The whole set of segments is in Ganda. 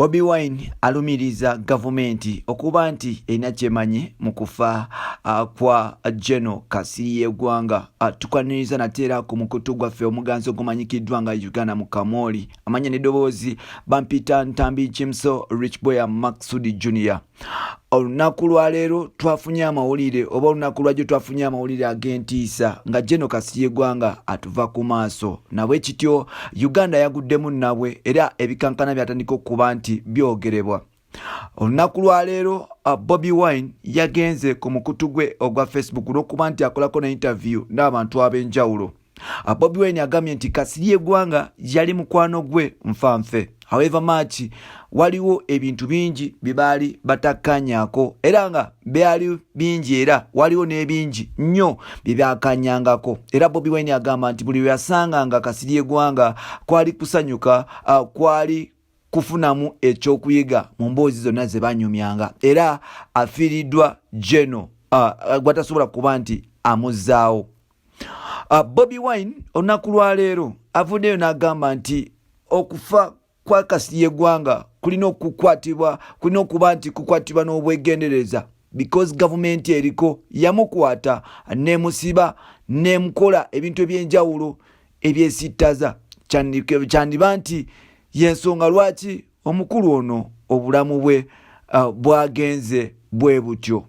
Bobi Wine alumiriza gavumenti okuba nti erina kyemanye mu kufa kwa General Kasirye Gwanga. Tukwaniriza nateera ku mukutu gwaffe omuganzi ogumanyikiddwa nga Uganda mu Kamoli amanya n'eddoboozi bampita Ntambi Chimso Rich Boy Maksudi Junior. Olunaku lwa leero twafunye amawulire oba olunaku lwajjo twafunye amawulire ag'entiisa nga General Kasirye Gwanga atuva ku maaso. Nabwe kityo Uganda yaguddemu nabwe era ebikankana byatandika okuba nti byogerebwa. Olunaku lwa leero Bobi Wine yagenze ku mukutu gwe ogwa Facebook olw'okuba nti akolako na interview n'abantu ab'enjawulo. Bobi Wine agambye nti Kasirye Gwanga yali mukwano gwe nfanfe. However much waliwo ebintu bingi bibali batakanyako era nga byali bingi era waliwo n'ebingi nnyo bibyakanyangako. Era Bobi Wine agamba nti buli yasanga nga Kasirye Gwanga kwali kusanyuka kwali kufunamu ekyokuyiga mu mboozi zonna ze banyumyanga era afiiriddwa General gwatasobola kuba nti amuzzaawo. Bobi Wine olunaku lwa leero avuddeyo n'agamba nti okufa kwa Kasirye Gwanga kulina okuba nti kukwatibwa n'obwegendereza because government eriko yamukwata nemusiba nemukola ebintu ebyenjawulo ebyesittaza kyandiba nti yensonga lwaki omukulu ono obulamu bwe bwagenze bwe butyo.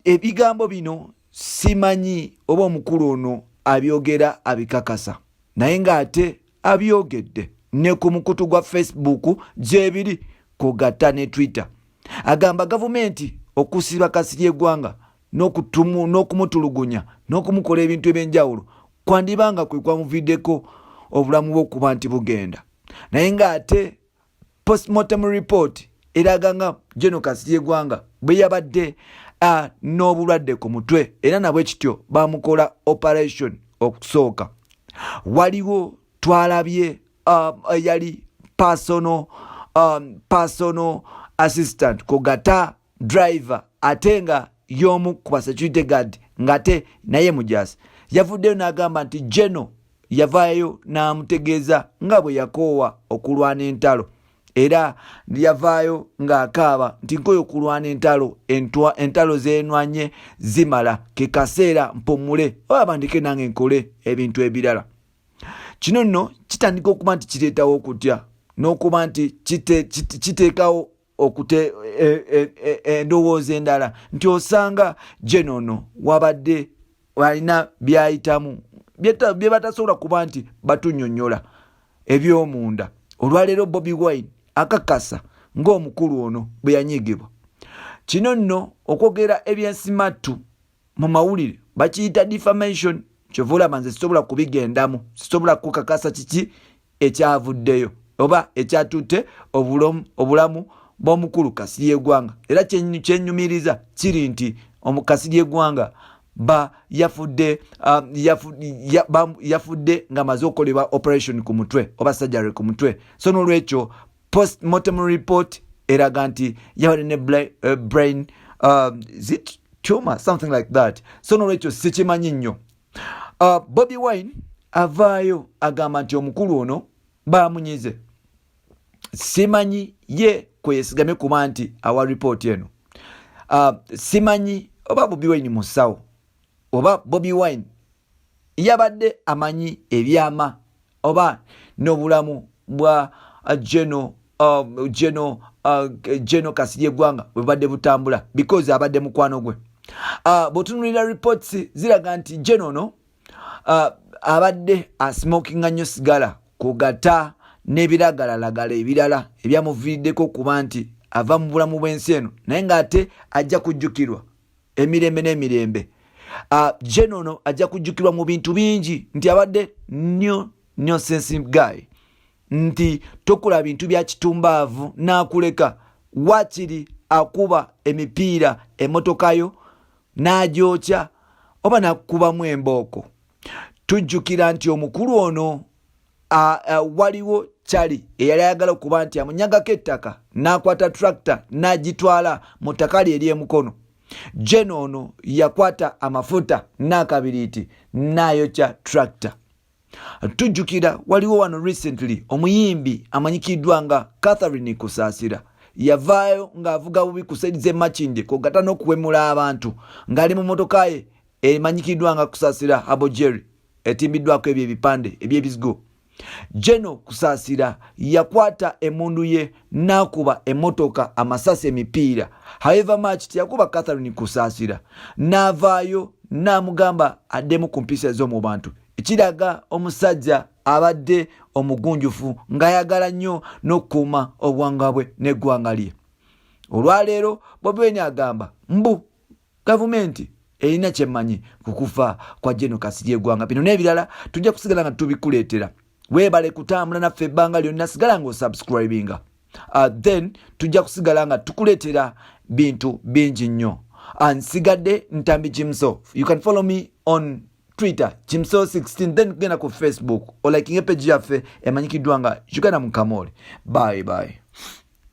Ebigambo bino simanyi oba omukulu ono abyogera abikakasa naye ng'ate abyogedde ne ku mukutu gwa Facebook gyebiri kugatta ne Twitter. Agamba gavumenti okusiba Kasirye Gwanga n'okumutulugunya n'okumukola ebintu ebyenjawulo kwandibanga kwe kwamuviddeko obulamu bw'okuba nti bugenda. Naye ng'ate postmortem report eraga nga General Kasirye Gwanga bwe yabadde n'obulwadde ku mutwe era nabwe kityo bamukola operation okusooka. Waliwo twalabye yali personal assistant kugata driver atenga y'omu ku security guard ngate naye mujasi yavuddeyo n'agamba nti General yavaayo n'amutegeeza nga bwe yakoowa okulwana entalo era yavaayo ng'akaaba nti nkoyo okulwana entalo zeenwanye zimala ke kaseera mpumule oba bandike nange nkole ebintu ebirala. Kino nno kitandika okuba nti kireetawo okutya n'okuba nti kiteekawo endowooza endala nti osanga General ono wabadde walina byayitamu bye batasobola kuba nti batunnyonnyola eby'omunda. Olwaleero Bobi Wine akakasa ng'omukulu ono bwe yanyiigibwa. Kino nno okwogera ebyensimattu mu mawulire bakiyita defamation. Kyovula manze sisobola kubigendamu, sisobola kukakasa kiki ekyavuddeyo oba ekyatutte obulamu bw'omukulu Kasirye Gwanga. Era kyennyumiriza kiri nti Kasirye Gwanga yafudde nga maze okolebwa operation ku mutwe oba surgery ku mutwe. So n'olwekyo postmortem report eraga nti yabadde ne brain tumor something like that. So n'olwekyo sikimanyi nnyo. Bobi Wine avaayo agamba nti omukulu ono bamunyize. Simanyi ye kweyesigamye kuba nti awa report eno. Simanyi oba Bobi Wine musawo oba Bobi Wine yabadde amanyi ebyama oba n'obulamu bwa General Kasirye Gwanga bwe badde butambula because abadde mukwano gwe. Bw'otunuulira reports ziraga nti General ono abadde asmokinga nnyo sigala kugata n'ebiragalalagala ebirala ebyamuviiriddeko kuba nti ava mu bulamu bw'ensi eno naye ng'ate ajja kujjukirwa emirembe n'emirembe. General ono ajja kujjukirwa mu bintu bingi nti abadde nnyo sensitive guy nti tokola bintu bya kitumbaavu n'akuleka wakiri akuba emipiira emmotokayo n'agyokya oba n'akubamu embooko. Tujjukira nti omukulu ono waliwo kyali eyali ayagala okuba nti amunyagako ettaka n'akwata tractor n'agitwala mu ttaka lye ery'emukono. General ono yakwata amafuta n'akabiriiti n'ayokya tractor. Tujjukira waliwo wano recently omuyimbi amanyikiddwa nga Catherine Kusaasira yavaayo ng'avuga bubi ku saidi z'Emakindye k'ogatta n'okuwemula abantu ng'ali mu motoka ye emanyikiddwa nga Kusaasira Abojeri etimbiddwako ebyo ebipande eby'ebizigo. General Kusaasira yakwata emmundu ye n'akuba emmotoka amasasi emipiira. However much teyakuba Catherine Kusaasira, n'avaayo n'amugamba addemu ku mpisa ez'omu bantu, ekiraga omusajja abadde omugunjufu ng'ayagala nnyo n'okukuuma obuwangwa bwe n'eggwanga lye. Olwaleero Bobi Wine agamba mbu gavumenti erina kyemmanyi ku kufa kwa General Kasirye Gwanga. Bino n'ebirala tujja kusigala nga tubikuleetera. Weebale kutambula naffe ebbanga lyonna, sigala ng'osubscribinga. Then tujja kusigala nga tukuleetera bintu bingi nnyo. Nsigadde Ntambi Jimso. You can follow me on Twitter Jimso16, then genda ku Facebook olike page yaffe emanyikiddwa nga Uganda mu Kamoli. Bye bye.